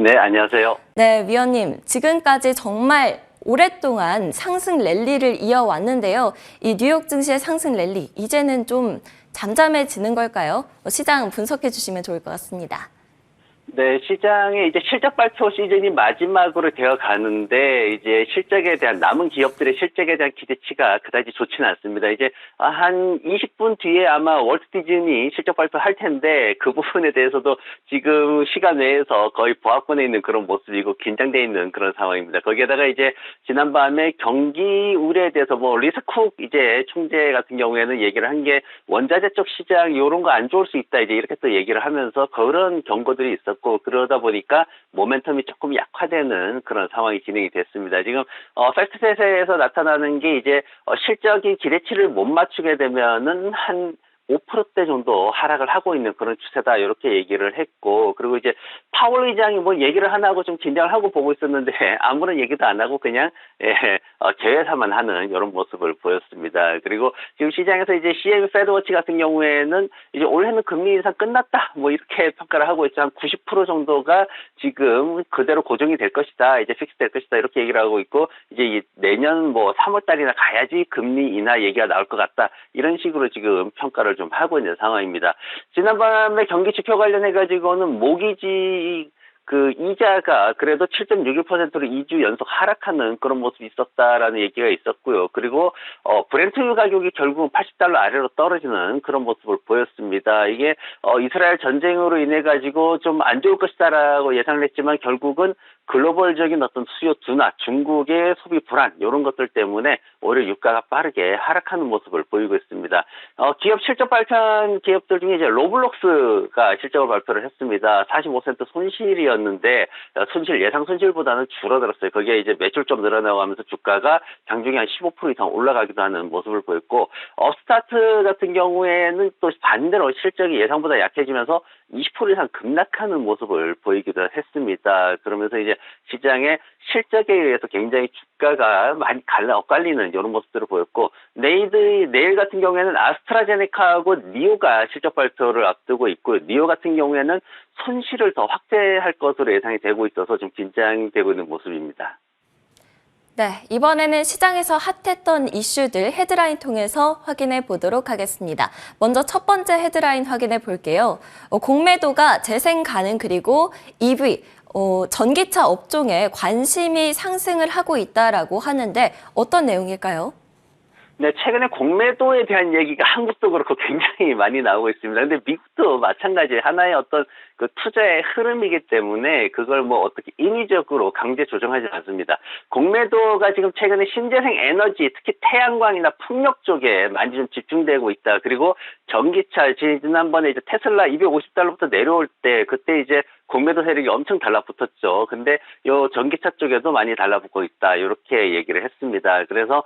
네, 안녕하세요. 네, 위원님. 지금까지 정말 오랫동안 상승 랠리를 이어왔는데요. 이 뉴욕 증시의 상승 랠리, 이제는 좀 잠잠해지는 걸까요? 시장 분석해 주시면 좋을 것 같습니다. 네, 시장에 이제 실적 발표 시즌이 마지막으로 되어 가는데, 이제 실적에 대한, 남은 기업들의 실적에 대한 기대치가 그다지 좋지는 않습니다. 이제 한 20분 뒤에 아마 월트 디즈니 실적 발표할 텐데, 그 부분에 대해서도 지금 시간 내에서 거의 보합권에 있는 그런 모습이고, 긴장돼 있는 그런 상황입니다. 거기에다가 이제 지난밤에 경기 우려에 대해서 리스쿡 이제 총재 같은 경우에는 얘기를 한 게, 원자재 쪽 시장 이런 거 안 좋을 수 있다, 이제 이렇게 또 얘기를 하면서 그런 경고들이 있었고, 그러다 보니까 모멘텀이 조금 약화되는 그런 상황이 진행이 됐습니다. 지금 팩트셋에서 나타나는 게 이제 실적이 기대치를 못 맞추게 되면은 한 5%대 정도 하락을 하고 있는 그런 추세다, 이렇게 얘기를 했고, 그리고 이제 파월 의장이 얘기를 하나 하고 좀 긴장을 하고 보고 있었는데 아무런 얘기도 안 하고 그냥 개회사만 하는 이런 모습을 보였습니다. 그리고 지금 시장에서 이제 CME 페드워치 같은 경우에는 이제 올해는 금리 인상 끝났다, 이렇게 평가를 하고 있죠. 한 90% 정도가 지금 그대로 고정이 될 것이다, 이제 픽스 될 것이다, 이렇게 얘기를 하고 있고, 이제 내년 3월 달이나 가야지 금리 인하 얘기가 나올 것 같다, 이런 식으로 지금 평가를 좀 하고 있는 상황입니다. 지난밤에 경기 지표 관련해 가지고는 모기지 그 이자가 그래도 7.61%로 2주 연속 하락하는 그런 모습이 있었다라는 얘기가 있었고요. 그리고 브렌트유 가격이 결국은 $80 아래로 떨어지는 그런 모습을 보였습니다. 이게 이스라엘 전쟁으로 인해 가지고 좀 안 좋을 것이다라고 예상을 했지만, 결국은 글로벌적인 어떤 수요 둔화, 중국의 소비 불안, 이런 것들 때문에 오히려 유가가 빠르게 하락하는 모습을 보이고 있습니다. 기업 실적 발표한 기업들 중에 이제 로블록스가 실적을 발표를 했습니다. 45% 손실이었는데, 예상 손실보다는 줄어들었어요. 거기에 이제 매출 좀 늘어나고 하면서 주가가 장중에 한 15% 이상 올라가기도 하는 모습을 보였고, 업스타트 같은 경우에는 또 반대로 실적이 예상보다 약해지면서 20% 이상 급락하는 모습을 보이기도 했습니다. 그러면서 이제 시장의 실적에 의해서 굉장히 주가가 많이 엇갈리는 이런 모습들을 보였고, 내일 같은 경우에는 아스트라제네카하고 니오가 실적 발표를 앞두고 있고, 니오 같은 경우에는 손실을 더 확대할 것으로 예상이 되고 있어서 좀 긴장되고 있는 모습입니다. 네, 이번에는 시장에서 핫했던 이슈들 헤드라인 통해서 확인해 보도록 하겠습니다. 먼저 첫 번째 헤드라인 확인해 볼게요. 공매도가 재생 가능, 그리고 EV, 전기차 업종에 관심이 상승을 하고 있다라고 하는데 어떤 내용일까요? 네, 최근에 공매도에 대한 얘기가 한국도 그렇고 굉장히 많이 나오고 있습니다. 근데 미국도 마찬가지 하나의 어떤 그 투자의 흐름이기 때문에 그걸 어떻게 인위적으로 강제 조정하지 않습니다. 공매도가 지금 최근에 신재생 에너지, 특히 태양광이나 풍력 쪽에 많이 좀 집중되고 있다. 그리고 전기차, 지난번에 이제 테슬라 $250부터 내려올 때, 그때 이제 공매도 세력이 엄청 달라붙었죠. 근데 요 전기차 쪽에도 많이 달라붙고 있다, 이렇게 얘기를 했습니다. 그래서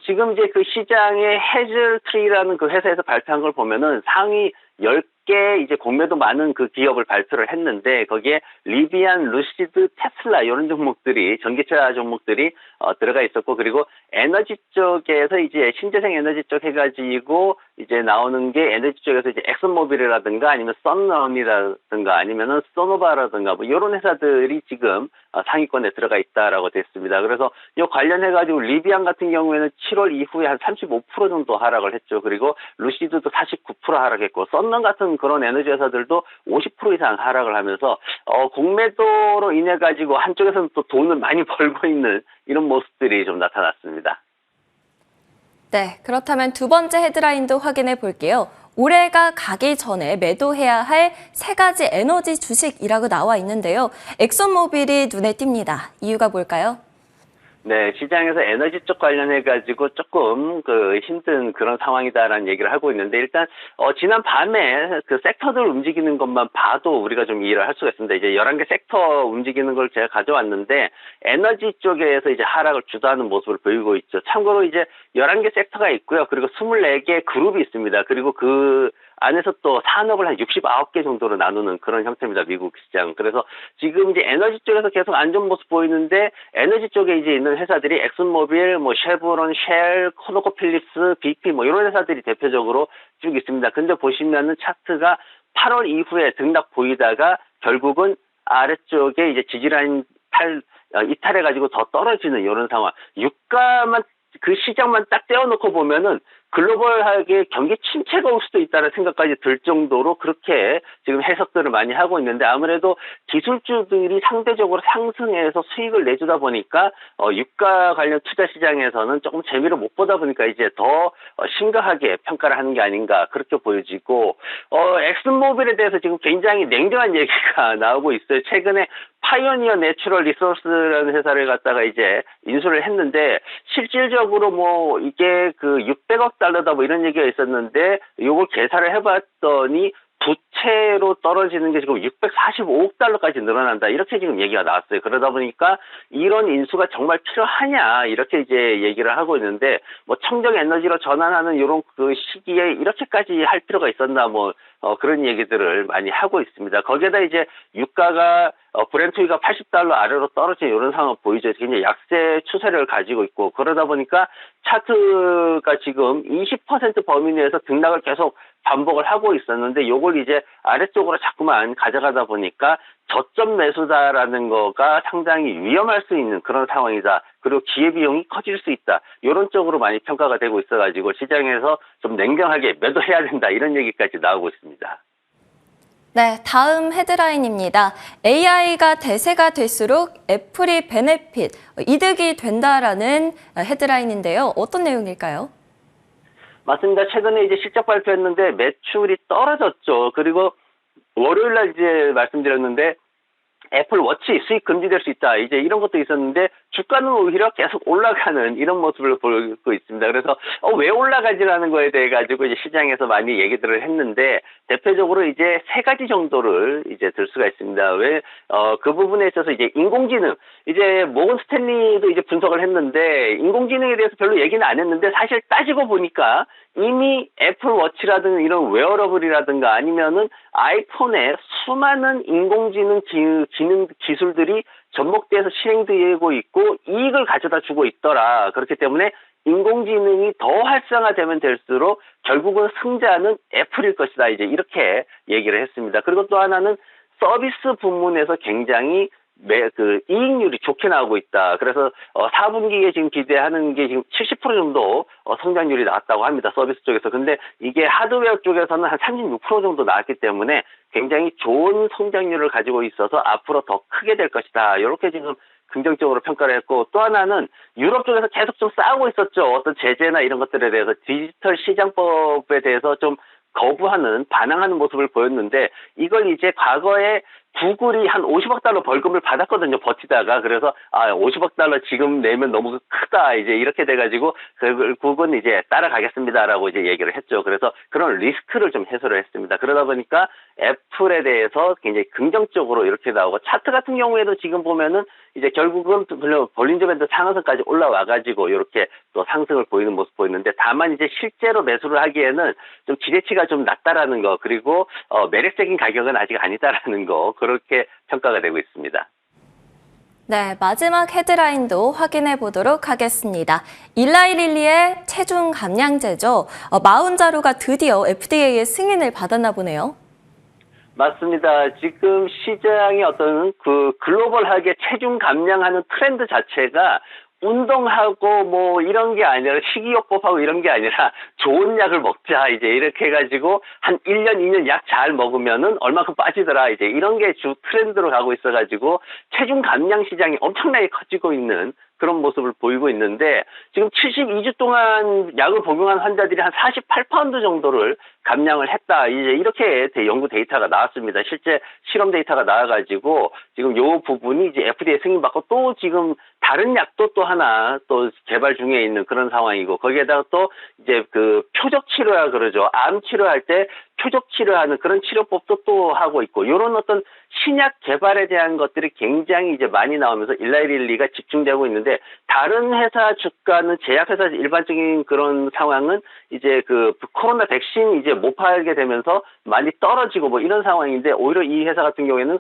지금 이제 그 시장의 헤즐트리라는 그 회사에서 발표한 걸 보면은 상위 10개 이제 공매도 많은 그 기업을 발표를 했는데, 거기에 리비안, 루시드, 테슬라 이런 종목들이, 전기차 종목들이 들어가 있었고, 그리고 에너지 쪽에서 이제 신재생 에너지 쪽 해가지고 이제 나오는 게, 에너지 쪽에서 이제 엑슨모빌이라든가 아니면 썬런이라든가 아니면은 소노바라든가 이런 회사들이 지금 상위권에 들어가 있다라고 됐습니다. 그래서 이 관련해가지고 리비안 같은 경우에는 7월 이후에 한 35% 정도 하락을 했죠. 그리고 루시드도 49% 하락했고, 썬런 같은 그런 에너지 회사들도 50% 이상 하락을 하면서 공매도로 인해 가지고 한쪽에서는 또 돈을 많이 벌고 있는 이런 모습들이 좀 나타났습니다. 네, 그렇다면 두 번째 헤드라인도 확인해 볼게요. 올해가 가기 전에 매도해야 할 세 가지 에너지 주식이라고 나와 있는데요. 엑슨모빌이 눈에 띕니다. 이유가 뭘까요? 네, 시장에서 에너지 쪽 관련해가지고 조금 그 힘든 그런 상황이다라는 얘기를 하고 있는데, 일단, 지난 밤에 그 섹터들 움직이는 것만 봐도 우리가 좀 이해를 할 수가 있습니다. 이제 11개 섹터 움직이는 걸 제가 가져왔는데, 에너지 쪽에서 이제 하락을 주도하는 모습을 보이고 있죠. 참고로 이제 11개 섹터가 있고요. 그리고 24개 그룹이 있습니다. 그리고 그 안에서 또 산업을 한 69개 정도로 나누는 그런 형태입니다, 미국 시장. 그래서 지금 이제 에너지 쪽에서 계속 안 좋은 모습 보이는데, 에너지 쪽에 이제 있는 회사들이 엑슨모빌, 쉐보론, 쉘, 코노코필립스, BP 이런 회사들이 대표적으로 쭉 있습니다. 근데 보시면은 차트가 8월 이후에 등락 보이다가 결국은 아래쪽에 이제 지지라인 이탈해가지고 더 떨어지는 이런 상황. 유가만 그 시장만 딱 떼어놓고 보면은 글로벌하게 경기 침체가 올 수도 있다는 생각까지 들 정도로 그렇게 지금 해석들을 많이 하고 있는데 아무래도 기술주들이 상대적으로 상승해서 수익을 내주다 보니까 유가 관련 투자 시장에서는 조금 재미를 못 보다 보니까 이제 더 심각하게 평가를 하는 게 아닌가 그렇게 보여지고 엑슨모빌에 대해서 지금 굉장히 냉정한 얘기가 나오고 있어요. 최근에 파이오니어 내추럴 리소스라는 회사를 갖다가 이제 인수를 했는데 실질적으로 뭐 이게 그 600억 달러다 뭐 이런 얘기가 있었는데 요걸 계산을 해봤더니 부채로 떨어지는 게 지금 645억 달러까지 늘어난다. 이렇게 지금 얘기가 나왔어요. 그러다 보니까 이런 인수가 정말 필요하냐 이렇게 이제 얘기를 하고 있는데 뭐 청정 에너지로 전환하는 이런 그 시기에 이렇게까지 할 필요가 있었나 뭐 그런 얘기들을 많이 하고 있습니다. 거기에다 이제 유가가 브렌트유가 80달러 아래로 떨어진 이런 상황 보이죠. 굉장히 약세 추세를 가지고 있고 그러다 보니까 차트가 지금 20% 범위 내에서 등락을 계속 반복을 하고 있었는데 요걸 이제 아래쪽으로 자꾸만 가져가다 보니까 저점 매수다라는 거가 상당히 위험할 수 있는 그런 상황이다. 그리고 기회비용이 커질 수 있다. 이런 쪽으로 많이 평가가 되고 있어가지고 시장에서 좀 냉정하게 매도해야 된다. 이런 얘기까지 나오고 있습니다. 네, 다음 헤드라인입니다. AI가 대세가 될수록 애플이 베네핏, 이득이 된다라는 헤드라인인데요. 어떤 내용일까요? 맞습니다. 최근에 이제 실적 발표했는데 매출이 떨어졌죠. 그리고 월요일 날 이제 말씀드렸는데 애플 워치 수익 금지될 수 있다. 이제 이런 것도 있었는데 주가는 오히려 계속 올라가는 이런 모습을 보이고 있습니다. 그래서 왜 올라가지라는 거에 대해 가지고 이제 시장에서 많이 얘기들을 했는데 대표적으로 이제 세 가지 정도를 이제 들 수가 있습니다. 왜 그 부분에 있어서 이제 인공지능 이제 모건 스탠리도 이제 분석을 했는데 인공지능에 대해서 별로 얘기는 안 했는데 사실 따지고 보니까 이미 애플 워치라든가 이런 웨어러블이라든가 아니면은 아이폰에 수많은 인공지능 기능 기술들이 접목돼서 실행되고 있고 이익을 가져다 주고 있더라. 그렇기 때문에 인공지능이 더 활성화되면 될수록 결국은 승자는 애플일 것이다. 이제 이렇게 얘기를 했습니다. 그리고 또 하나는 서비스 부문에서 굉장히 이익률이 좋게 나오고 있다. 그래서 4분기에 지금 기대하는 게 지금 70% 정도 성장률이 나왔다고 합니다. 서비스 쪽에서. 근데 이게 하드웨어 쪽에서는 한 36% 정도 나왔기 때문에 굉장히 좋은 성장률을 가지고 있어서 앞으로 더 크게 될 것이다. 이렇게 지금 긍정적으로 평가를 했고 또 하나는 유럽 쪽에서 계속 좀 싸우고 있었죠. 어떤 제재나 이런 것들에 대해서 디지털 시장법에 대해서 좀 거부하는 반항하는 모습을 보였는데 이걸 이제 과거에 구글이 한 50억 달러 벌금을 받았거든요. 버티다가. 그래서 50억 달러 지금 내면 너무 크다. 이제 이렇게 돼가지고 결국은 이제 따라가겠습니다라고 이제 얘기를 했죠. 그래서 그런 리스크를 좀 해소를 했습니다. 그러다 보니까 애플에 대해서 굉장히 긍정적으로 이렇게 나오고 차트 같은 경우에도 지금 보면은 이제 결국은 볼린저 밴드 상한선까지 올라와가지고 이렇게 또 상승을 보이는 모습 보이는데 다만 이제 실제로 매수를 하기에는 좀 기대치가 좀 낮다라는 거 그리고 매력적인 가격은 아직 아니다라는 거 그렇게 평가가 되고 있습니다. 네, 마지막 헤드라인도 확인해 보도록 하겠습니다. 일라이릴리의 체중 감량제죠. 마운자루가 드디어 FDA의 승인을 받았나 보네요. 맞습니다. 지금 시장의 어떤 글로벌하게 체중 감량하는 트렌드 자체가 운동하고 뭐 이런 게 아니라 식이요법하고 이런 게 아니라 좋은 약을 먹자 이제 이렇게 해가지고 한 1년 2년 약 잘 먹으면은 얼마큼 빠지더라 이제 이런 게 주 트렌드로 가고 있어가지고 체중 감량 시장이 엄청나게 커지고 있는 그런 모습을 보이고 있는데 지금 72주 동안 약을 복용한 환자들이 한 48파운드 정도를 감량을 했다. 이제 이렇게 연구 데이터가 나왔습니다. 실제 실험 데이터가 나와가지고 지금 요 부분이 이제 FDA 승인받고 또 지금 다른 약도 또 하나 또 개발 중에 있는 그런 상황이고 거기에다가 또 이제 표적 치료라 그러죠. 암 치료할 때 표적 치료하는 그런 치료법도 또 하고 있고 이런 어떤 신약 개발에 대한 것들이 굉장히 이제 많이 나오면서 일라이릴리가 집중되고 있는데 다른 회사 주가는 제약회사 일반적인 그런 상황은 이제 코로나 백신 이제 못 팔게 되면서 많이 떨어지고 뭐 이런 상황인데 오히려 이 회사 같은 경우에는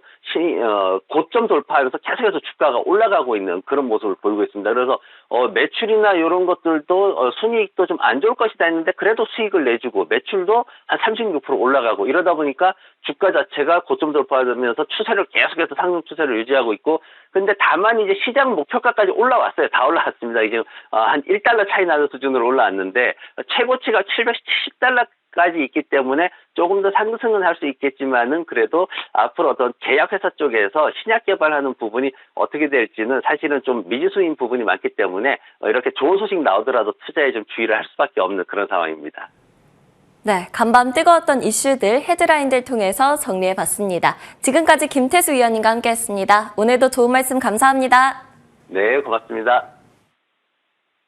고점 돌파하면서 계속해서 주가가 올라가고 있는 그런 모습을 보이고 있습니다. 그래서 매출이나 이런 것들도 순이익도 좀 안 좋을 것이다 했는데 그래도 수익을 내주고 매출도 한 36% 올라가고 이러다 보니까 주가 자체가 고점 돌파하면서 추세를 계속해서 상승 추세를 유지하고 있고 근데 다만 이제 시장 목표가까지 올라왔어요. 다 올라왔습니다. 이제 한 1달러 차이 나는 수준으로 올라왔는데 최고치가 710달러까지 있기 때문에 조금 더 상승은 할 수 있겠지만은 그래도 앞으로 어떤 제약회사 쪽에서 신약 개발하는 부분이 어떻게 될지는 사실은 좀 미지수인 부분이 많기 때문에 이렇게 좋은 소식 나오더라도 투자에 좀 주의를 할 수밖에 없는 그런 상황입니다. 네, 간밤 뜨거웠던 이슈들 헤드라인들 통해서 정리해봤습니다. 지금까지 김태수 위원님과 함께했습니다. 오늘도 좋은 말씀 감사합니다. 네, 고맙습니다.